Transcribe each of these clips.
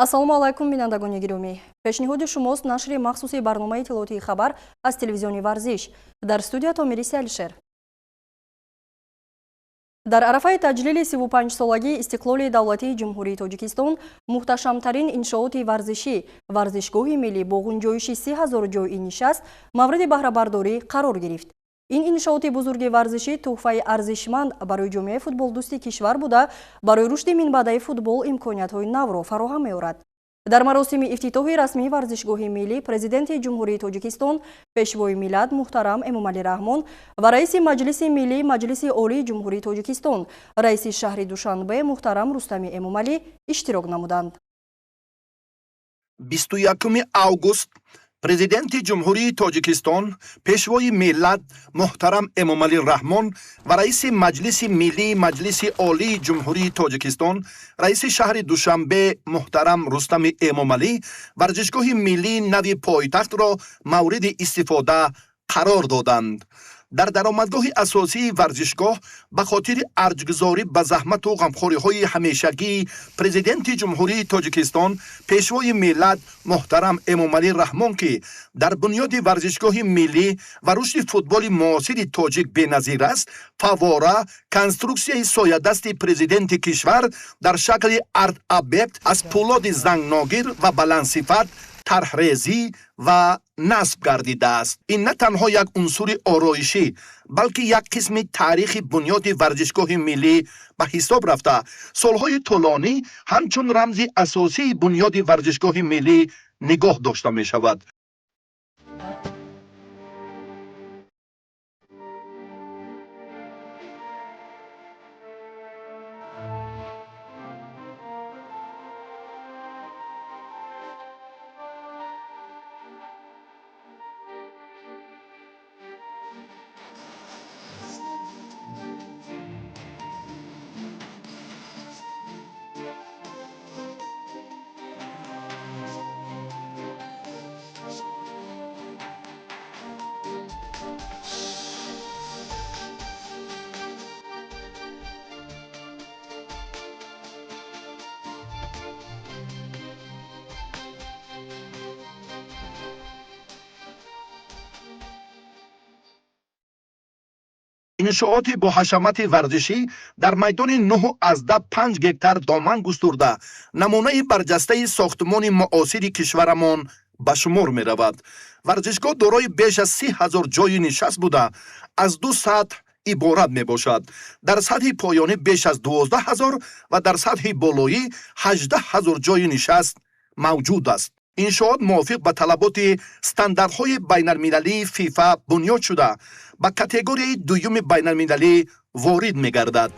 ассалому алайкум бинандагони гиромӣ. пешниҳоди шумост нашри махсуси барномаи иттилоотии хабар аз телевизиони варзиш. Дар студия Томириси Алишер. дар арафаи таҷлили 35-солагии истиқлоли давлатии ҷумҳурии Тоҷикистон муҳташамтарин иншооти варзишӣ, варзишгоҳи миллӣ бо ғунҷоиши 30,000 ҷойи нишаст мавриди баҳрабардорӣ қарор гирифт. ин иншооти бузурги варзишӣ тӯҳфаи арзишманд барои ҷомеаи футболдӯсти кишвар буда барои рушди минбаъдаи футбол имкониятҳои навро фароҳам меорад. дар маросими ифтитоҳи расмии варзишгоҳи миллӣ президенти ҷумҳурии Тоҷикистон пешвои миллат муҳтарам Эмомалӣ Раҳмон ва раиси маҷлиси миллӣ Маҷлиси олии ҷумҳурии Тоҷикистон раиси шаҳри Душанбе муҳтарам Рустами Эмомалӣ иштирок намуданд. 21 август президенти ҷумҳурии Тоҷикистон пешвои миллат муҳтарам Эмомалӣ Раҳмон ва раиси маҷлиси миллӣ Маҷлиси олии ҷумҳурии Тоҷикистон раиси шаҳри Душанбе муҳтарам Рустами Эмомалӣ варзишгоҳи миллии нави пойтахтро мавриди истифода қарор доданд. дар даромадгоҳи асосии варзишгоҳ ба хотири арҷгузорӣ ба заҳмату ғамхориҳои ҳамешагии президенти ҷумҳурии Тоҷикистон пешвои миллат муҳтарам Эмомалӣ Раҳмон ки дар бунёди варзишгоҳи миллӣ ва рушди футболи муосири тоҷик беназир аст, фаввора конструксияи соядасти президенти кишвар дар шакли арт-объект аз пӯлоди зангногир ва баландсифат тарҳрезӣ ва насб гардидааст. ин на танҳо як унсури ороишӣ, балки як қисми таърихи бунёди варзишгоҳи миллӣ ба ҳисоб рафта солҳои тӯлонӣ ҳамчун рамзи асосии бунёди варзишгоҳи миллӣ нигоҳ дошта мешавад. иншооти боҳашамати варзишӣ дар майдони 9/5 гектар доман густурда намунаи барҷастаи сохтмони муосири кишварамон ба шумор меравад. варзишгоҳ дорои беш аз 30,000 ҷойи нишаст буда аз ду сатҳ иборат мебошад. дар сатҳи поёнӣ беш аз 12,000 ва дар сатҳи болоӣ 18,000 ҷойи нишаст мавҷуд аст. иншоот мувофиқ ба талаботи стандартҳои байналмилалии фифа бунёд шуда ба категорияи дуюми байналмилалӣ ворид мегардад.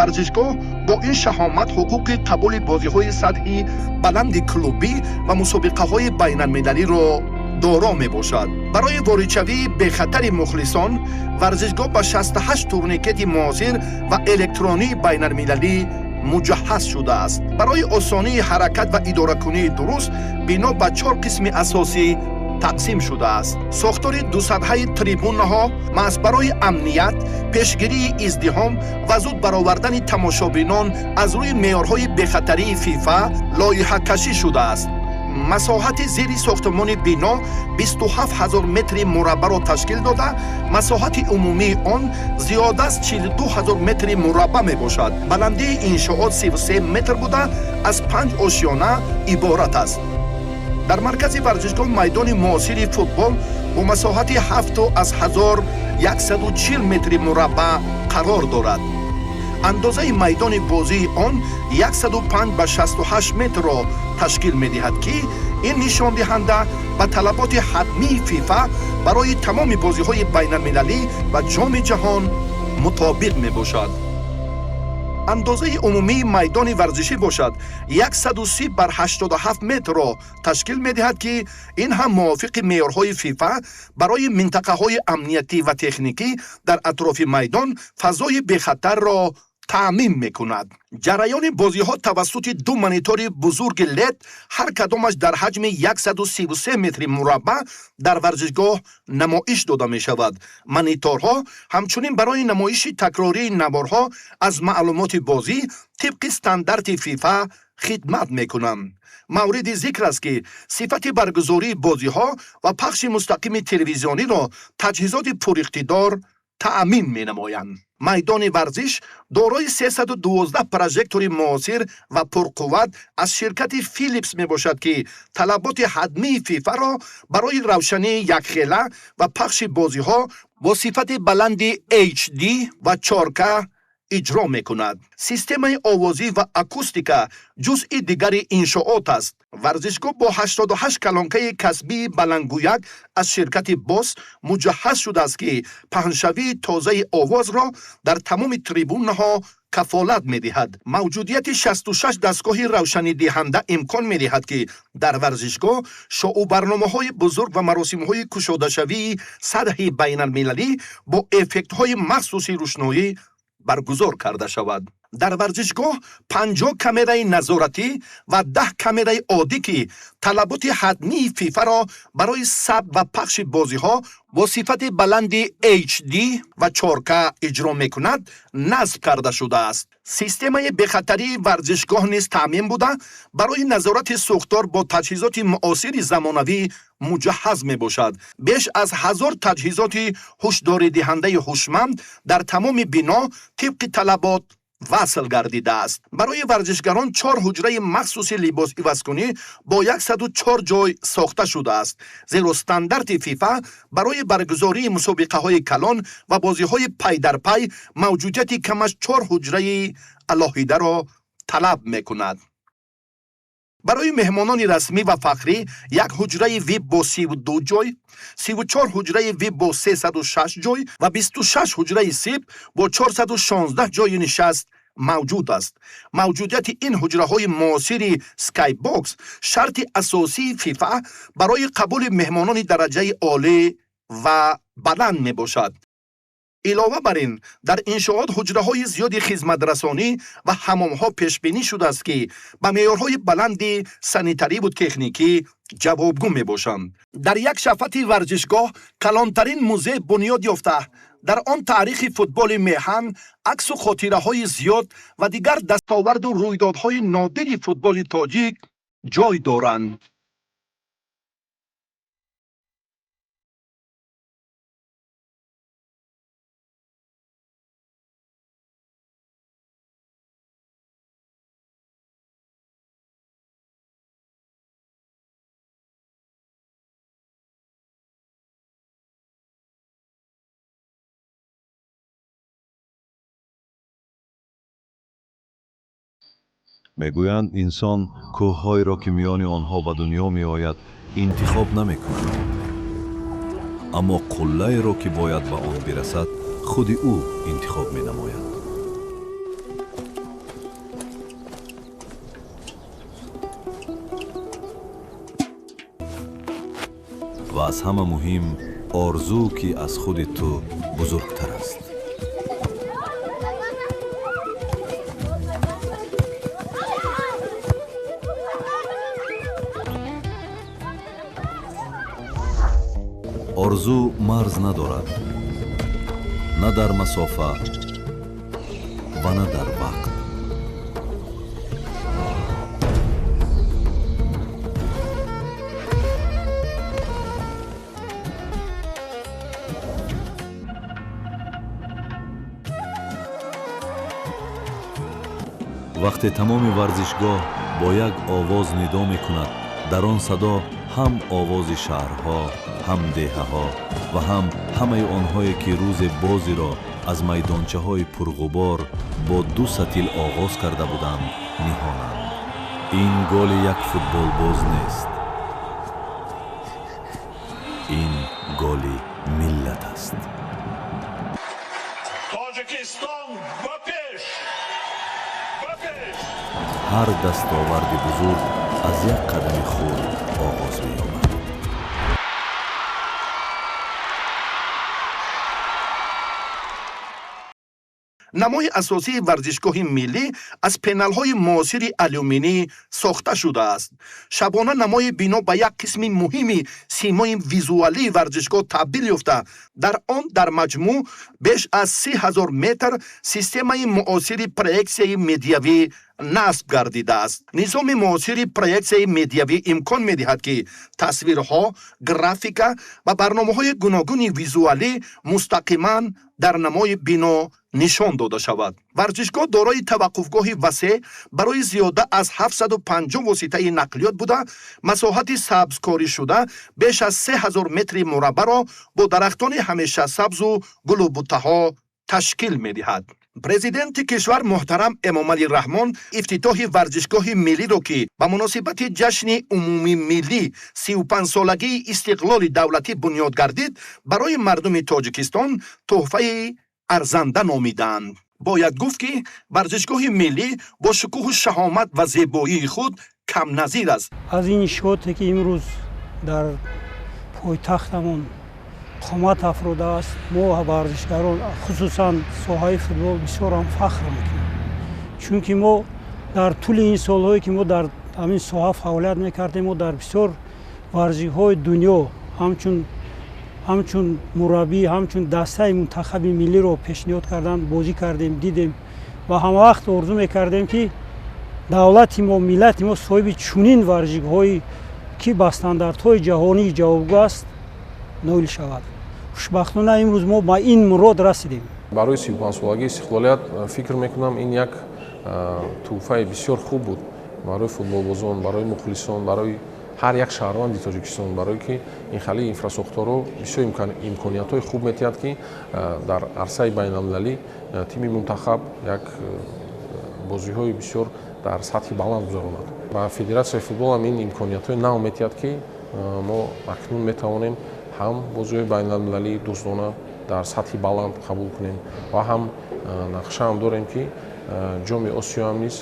варзишгоҳ бо ин шаҳомат ҳуқуқи қабули бозиҳои сатҳи баланди клубӣ ва мусобиқаҳои байналмилалиро доро мебошад. барои воридшавии бехатари мухлисон варзишгоҳ ба 68 турникети муосир ва электронии байналмилалӣ муҷаҳҳаз шудааст. барои осонии ҳаракат ва идоракунии дуруст бино ба 4 қисми асосӣ тақсим шудааст. сохтори дусатҳаи трибунаҳо маҳз барои амният, пешгирии издиҳом ва зуд баровардани тамошобинон аз рӯи меъёрҳои бехатарии фифа лоиҳакашӣ шудааст. масоҳати зери сохтмони бино 27,000 метри мураббаъро ташкил дода, масоҳати умумии он зиёда аз 42,000 метри мураббаъ мебошад. баландии иншоот 33 метр буда аз 5 ошёна иборат аст. дар маркази варзишгоҳ майдони муосири футбол бо масоҳати 7,140 метри мураббаъ қарор дорад. андозаи майдони бозии он 105/68 метрро ташкил медиҳад ки ин нишондиҳанда ба талаботи ҳатмии фифа барои тамоми бозиҳои байналмилалӣ ва ҷоми ҷаҳон мутобиқ мебошад. اندازه عمومی میدان ورزشی باشد 130 بر 87 متر را تشکیل می‌دهد که این هم موافق معیارهای فیفا برای منطقه‌های امنیتی و تکنیکی در اطراف میدان فضای بی‌خطر را تأمین می‌کند. جریان بازی‌ها توسط دو مانیتور بزرگ لید هر کدامش در حجم 133 متر مربع در ورزشگاه نمایش داده می‌شود. مانیتورها همچنین برای نمایش تکراری نوارها از معلومات بازی طبق استاندارد فیفا خدمت می‌کنند. مورد ذکر است که صفت برگزاری بازی‌ها و پخش مستقیم تلویزیونی را تجهیزات پراقتدار تأمین می‌نمایند. میدان ورزش دارای 312 پروژکتور معاصر و پرقوت از شرکت فیلیپس می باشد که طلبات حتمی فیفا را برای روشنی یکخیله و پخش بازی ها با صفت بلند HD و 4K اجرا می کند. سیستم آوازی و اکوستیکا جزء دیگر انشاءات است. ورزشگاه با 88 کلانکه کسبی بلندگویک از شرکت باس مجهز شده است که پهنشوی تازه آواز را در تمام تریبونها کفالت می‌دهد. موجودیت 66 دستگاه روشنی دهنده امکان می‌دهد که در ورزشگاه شو و برنامه‌های بزرگ و مراسم‌های کشاده‌شوی سطح بین‌المللی با افکت‌های مخصوصی روشنایی برگزار کرده شود. در ورزشگاه 50 کامرای نظارتی و 10 کامرای عادی که طلبات حتمی فیفا را برای ثبت و پخش بازی ها با صفت بلند HD و 4K اجرا میکند نصب کرده شده است. سیستم بخطری ورزشگاه نیز تامین بوده برای نظارت سوختار با تجهیزات معاصر زمانوی مجهز می باشد. بیش از 1000 تجهیزات هشدار دهنده هوشمند در تمام بنا طبق طلبات وصل گردیده است. برای ورزشگران 4 حجره مخصوص لباس عوض‌کنی با 104 جای ساخته شده است. زیرا استاندارد فیفا برای برگزاری مسابقه های کلان و بازی های پی در پی موجودیت کم از 4 حجره علاهیده را طلب می کند. برای مهمانان رسمی و فخری یک حجره ویب با 32 جای، 34 حجره ویب با 306 جای و 26 حجره سیب با 416 جای نشست موجود است. موجودیت این حجره های معاصر سکای باکس شرط اساسی فیفا برای قبول مهمانان درجه عالی و بلند می باشد. علاوه بر این در انشاءات حجره های زیاد خدمت رسانی و حمام ها پیش بینی شده است که به معیارهای بلند سانیتری و تکنیکی جوابگو می باشند. در یک شفت ورزشگاه کلانترین موزه بنیاد یافته در آن تاریخ فوتبال میهن عکس و خاطره های زیاد و دیگر دستاورد و رویدادهای نادر فوتبال تاجیک جای دارند. میگویند انسان کوه‌هایی را که میان آنها به دنیا میآید انتخاب نمی‌کند، اما قله‌ای را که باید به آن برسد خود او انتخاب می‌نماید. و از همه مهم آرزو که از خود تو بزرگتر است. آرزو مرز ندارد، نه در مسافه و نه در وقت. وقتی تمام ورزشگاه با یک آواز ندا می کند، در آن صدا هم آواز شهرها، هم دهه‌ها و هم همه آنهایی که روز بازی را از میدانچه های پرغبار با 2 ستیل آغاز کرده بودند می‌خوانند. این گل یک فوتبال باز نیست، این گل ملت است. تاجیکستان با پیش. ҳар дастоварди бузург аз як қадами хурд оғоз меёбад. намои асосии варзишгоҳи миллӣ аз пеналҳои муосири алюминӣ сохта шудааст. шабона намои бино ба як қисми муҳими симои визуалии варзишгоҳ табдил ёфта, дар он дар маҷмӯъ беш аз 30,000 метр системаи муосири проектсияи медиавӣ насб гардидааст. низоми муосири проектсияи медиавӣ имкон медиҳад ки тасвирҳо, графика ва барномаҳои гуногуни визуалӣ мустақиман дар намои бино нишон дода шавад. варзишгоҳ дорои таваққуфгоҳи васеъ барои зиёда аз 750 воситаи нақлиёт буда, масоҳати сабзкоришуда беш аз 3000 метри мураббаъро бо дарахтони ҳамешасабзу гулубутаҳо ташкил медиҳад. президенти кишвар муҳтарам Эмомалӣ Раҳмон ифтитоҳи варзишгоҳи миллиро ки ба муносибати ҷашни умумии миллӣ 35-солагии истиқлоли давлатӣ бунёд гардид, барои мардуми Тоҷикистон тӯҳфаи арзанда номиданд. бояд гуфт ки варзишгоҳи миллӣ бо шукӯҳу шаҳомат ва зебоии худ камназир аст. аз ин шоте ки имрӯз дар пойтахтамон қомат афродааст, мо варзишгарон хусусан соҳаи футбол бисёрам фахр мекунем, чунки мо дар тӯли ин солҳое ки мо дар ҳамин соҳа фаъолият мекардем, мо дар бисёр варзишҳои дунё ҳамчун мураббӣ, ҳамчун дастаи мунтахаби миллиро пешниҳод кардан бозӣ кардем, дидем ва ҳамавақт орзу мекардем ки давлати мо, миллати мо соҳиби чунин варзишгоҳҳои ки ба стандартҳои ҷаҳонии ҷавобгӯ аст ноил шавад. хушбахтона имрӯз мо ба ин мурод расидем. барои 35-солагии истиқлолият фикр мекунам ин як тӯҳфаи бисёр хуб буд барои футболбозон, барои мухлисон, барои ҳар як шаҳрванди Тоҷикистон, барое ки ин хали инфраструктураро бисёр имкониятҳои хуб метиҳад ки дар арсаи байналмилалӣ тими мунтахаб як бозиҳои бисёр дар сатҳи баланд гузаронад. ба федератсияи футбол ҳам ин имкониятҳои нав метиҳад ки мо акнун метавонем ҳам бозиҳои байналмилалии дӯстона дар сатҳи баланд қабул кунем ва ҳам нақшаам дорем ки ҷоми осиё ҳам низ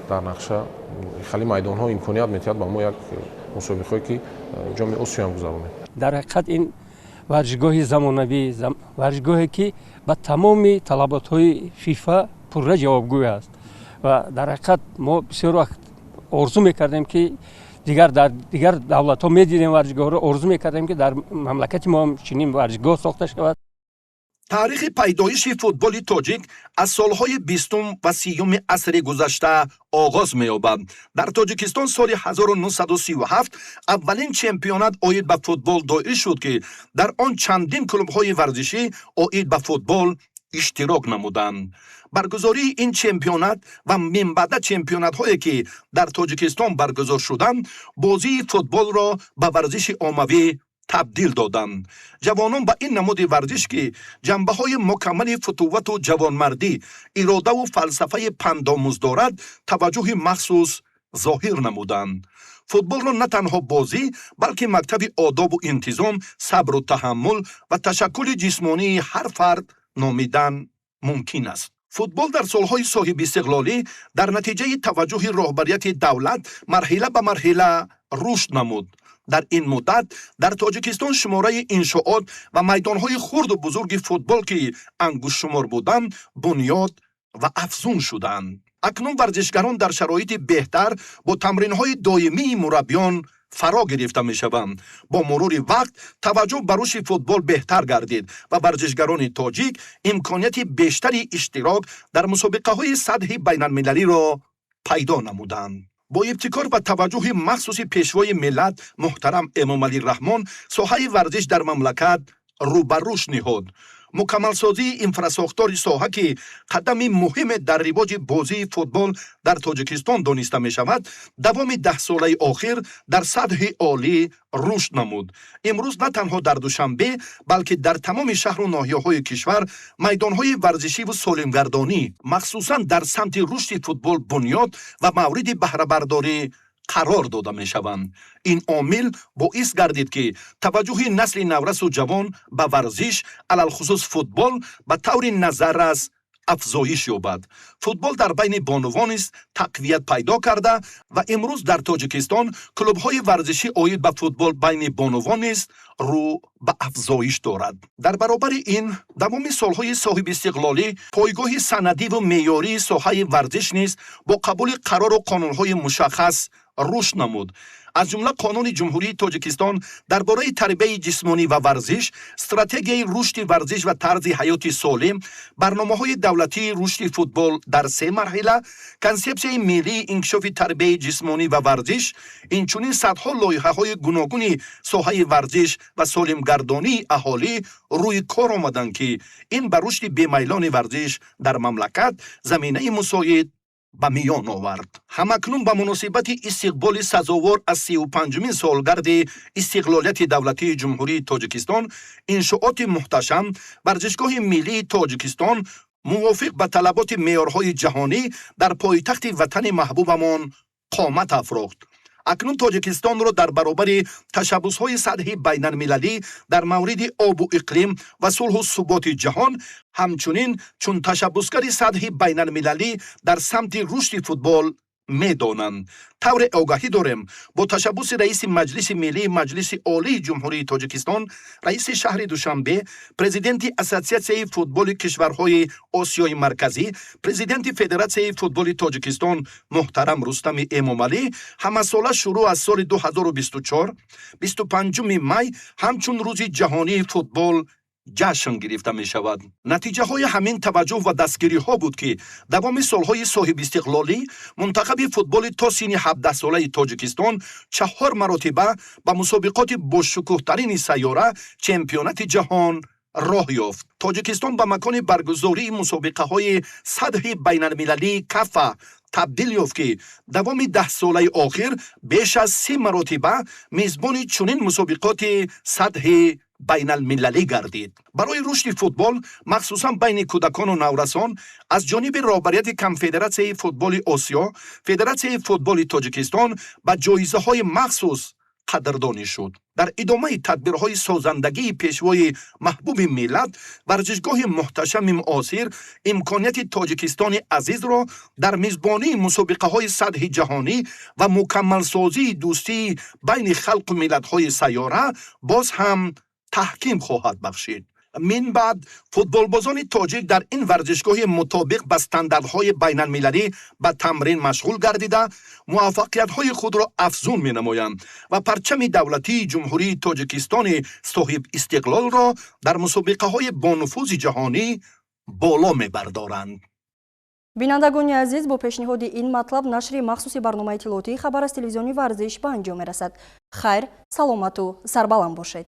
дар нақша хали майдонҳо имконият метиҳад ба мо як мусобиқое ки ҷоми осиё ҳам гузаронем. дар ҳақиқат ин варзишгоҳи замонавӣ, варзишгоҳе ки ба тамоми талаботҳои фифа пурра ҷавобгӯй аст ва дар ҳақиқат мо бисёр вақт орзу мекардем ки дар дигар давлатҳо медидем варзишгоҳро, орзу мекардем ки дар мамлакати мо ҳам чунин варзишгоҳ сохта шавад. таърихи пайдоиши футболи тоҷик аз солҳои 20 ва 30 асри гузашта оғоз меёбад. дар Тоҷикистон соли 1937 аввалин чемпионат оид ба футбол доир шуд ки дар он чандин клубҳои варзишӣ оид ба футбол иштирок намуданд. баргузории ин чемпионат ва минбаъда чемпионатҳое ки дар Тоҷикистон баргузор шуданд, бозии футболро ба варзиши оммавӣ табдил доданд. ҷавонон ба ин намуди варзиш ки ҷанбаҳои мукаммали футувату ҷавонмардӣ, иродаву фалсафаи пандомӯз дорад, таваҷҷӯҳи махсус зоҳир намуданд. футболро на танҳо бозӣ, балки мактаби одобу интизом, сабру таҳаммул ва ташаккули ҷисмонии ҳар фард номидан мумкин аст. футбол дар солҳои соҳиби истиқлолӣ дар натиҷаи таваҷҷӯҳи роҳбарияти давлат марҳила ба марҳила рушд намуд. дар ин муддат дар Тоҷикистон шумораи иншоот ва майдонҳои хурду бузурги футбол ки ангушшумор буданд, бунёд ва афзун шуданд. акнун варзишгарон дар шароити беҳтар бо тамринҳои доимии мураббиён фаро гирифта мешаванд. бо мурури вақт таваҷҷӯҳ ба рушди футбол беҳтар гардид ва варзишгарони тоҷик имконияти бештари иштирок дар мусобиқаҳои сатҳи байналмилалиро пайдо намуданд. бо ибтикор ва таваҷҷӯҳи махсуси пешвои миллат муҳтарам Эмомалӣ Раҳмон соҳаи варзиш дар мамлакат рӯ ба рушд ниҳод. мукаммалсозии инфрасохтори соҳа ки қадами муҳиме дар ривоҷи бозии футбол дар Тоҷикистон дониста мешавад, давоми 10 солаи охир дар сатҳи олӣ рушд намуд. имрӯз на танҳо дар Душанбе, балки дар тамоми шаҳру ноҳияҳои кишвар майдонҳои варзишиву солимгардонӣ махсусан дар самти рушди футбол бунёд ва мавриди баҳрабардорӣ қарор дода мешаванд. ин омил боис гардид ки таваҷҷӯҳи насли наврасу ҷавон ба варзиш, алалхусус футбол, ба таври назаррас افزایش یابد. فوتبال در بین بانوان نیز تقویت پیدا کرده و امروز در تاجیکستان کلوب‌های ورزشی عاید به فوتبال بین بانوان نیز رو به افزایش دارد. در برابر این تمام سالهای صاحب استقلالی پایگاه سندی و معیاری ساحه ورزش نیز با قبول قرار و قانون‌های مشخص رشد نمود. از جمله قانون جمهوری تاجیکستان درباره تربیت جسمانی و ورزش، استراتژی رشد ورزش و طرز حیات سالم، برنامه‌های دولتی رشد فوتبال در 3 مرحله، کنسپسیون ملی انکشاف تربیت جسمانی و ورزش، اینچنین صدها لایحه‌های گوناگون ساحه ورزش و سالمگردانی اهالی روی کار آمدند که این به رشد بی‌میلان ورزش در مملکت زمینه مساعد به میان آورد. همکنون به مناسبت استقبال سزاوار از 35مین سالگرد استقلالیت دولتی جمهوری تاجیکستان، انشاءات محتشم ورزشگاه ملی تاجیکستان موافق به طلبات معیارهای جهانی در پایتخت وطن محبوبمان قامت افراخت. اکنون تاجیکستان را در برابر تشبس‌های سطحی بین‌المللی در مورد آب و اقلیم و صلح و ثبات جهان، همچنین چون تشبسگر سطحی بین‌المللی در سمت رشد فوتبال می‌دانند. طور آگاهی داریم با تشبس رئیس مجلس ملی مجلس عالی جمهوری تاجیکستان، رئیس شهر دوشنبه، پرزیدنت اسوسیاسیون فوتبال کشورهای آسیای مرکزی، پرزیدنت فدراسیون فوتبال تاجیکستان محترم رستم امامعلی، همساله شروع از سال 2024 25 می همچون روز جهانی فوتبال جشن گرفته می شود. نتیجه های همین توجه و دستگیری ها بود که دوام سالهای صاحب استقلالی منتخب فوتبال تا سن 17 ساله تاجیکستان 4 مرتبه به مسابقات باشکوه ترین سیاره چمپیونات جهان راه یافت. تاجیکستان به مکان برگزاری مسابقه های سطح بین المللی کافا تبدیل یافت که دوام 10 ساله آخر بیش از 3 مرتبه میزبان چنین مسابقات سطح بین المللی گردید. برای رشد فوتبال مخصوصا بین کودکان و نورسان از جانب رهبریت کنفدراسیون فوتبال آسیا، فدراسیون فوتبال تاجیکستان به جایزه‌های مخصوص قدردانی شد. در ادامه تدبیرهای سازندگی پیشوای محبوب ملت، ورزشگاه محتشم معاصر امکانیت تاجیکستان عزیز را در میزبانی مسابقه‌های سطح جهانی و مکمل سازی دوستی بین خلق و ملت‌های سیاره باز هم تحکیم خواهد بخشید. من بعد فوتبالبازان تاجیک در این ورزشگاه مطابق با استانداردهای بین المللی به تمرین مشغول گردیده موفقیت‌های خود را افزون می‌نمایند و پرچم دولتی جمهوری تاجیکستان صاحب استقلال را در مسابقه‌های با نفوذ جهانی بالا می‌بردارند. бинандагони азиз, бо пешниҳоди ин матлаб нашри махсуси барномаи иттилоотии хабар аз телевизиони варзиш ба анҷом мерасад. хайр, саломату сарбаланд бошед.